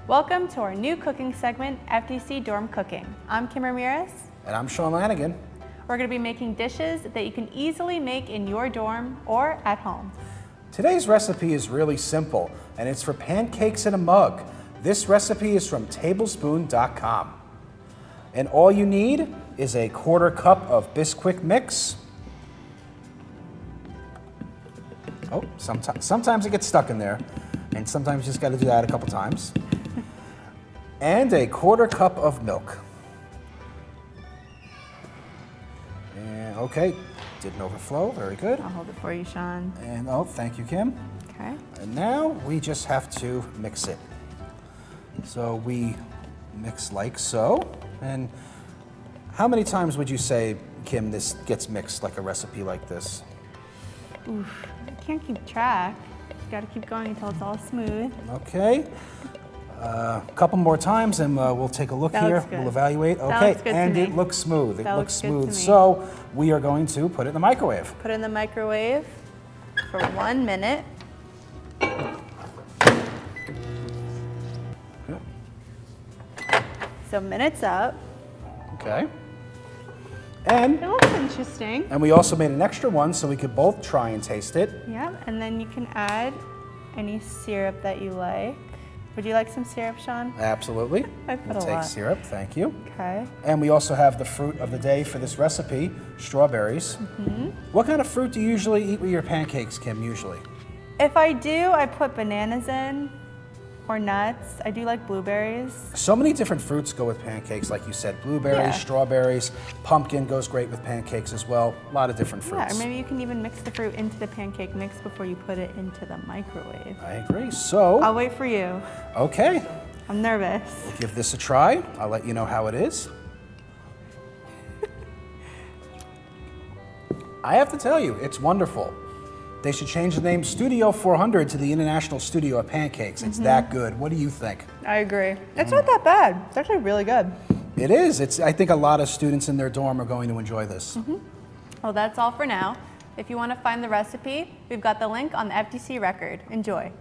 Welcome to our new cooking segment, FTC Dorm Cooking. I'm Kim Ramirez. And I'm Sean Lanigan. We're going to be making dishes that you can easily make in your dorm or at home. Today's recipe is really simple, and it's for pancakes in a mug. This recipe is from tablespoon.com. And all you need is a 1/4 cup of Bisquick mix. Oh, sometimes it gets stuck in there, and sometimes you just got to do that a couple times. And a 1/4 cup of milk. And okay, didn't overflow, very good. I'll hold it for you, Sean. And oh, thank you, Kim. Okay. And now we just have to mix it. So we mix like so. And how many times would you say, Kim, this gets mixed like a recipe like this? Oof, I can't keep track. You gotta keep going until it's all smooth. Okay. A couple more times and we'll take a look That here. looks good. We'll evaluate. That Okay, looks good to and me. it looks smooth. It That looks looks good to smooth. me. So we are going to put it in the microwave. Put it in the microwave for 1 minute. So minute's up. Okay. And It looks interesting. we also made an extra one so we could both try and taste it. Yeah, and then you can add any syrup that you like. Would you like some syrup, Sean? Absolutely. I put We'll a take lot. syrup, thank you. Okay. And we also have the fruit of the day for this recipe, strawberries. What kind of fruit do you usually eat with your pancakes, Kim, usually? If I do, I put bananas in or nuts. I do like blueberries. So many different fruits go with pancakes, like you said. Blueberries, Yeah. strawberries, pumpkin goes great with pancakes as well. A lot of different Yeah, fruits. or maybe you can even mix the fruit into the pancake mix before you put it into the microwave. I agree. So, I'll wait for you. okay, I'm nervous. give this a try. I'll let you know how it is. I have to tell you, it's wonderful. They should change the name Studio 400 to the International Studio of Pancakes. It's that good. What do you think? I agree. It's not that bad. It's actually really good. It is. I think a lot of students in their dorm are going to enjoy this. Well, that's all for now. If you want to find the recipe, we've got the link on the FTC record. Enjoy.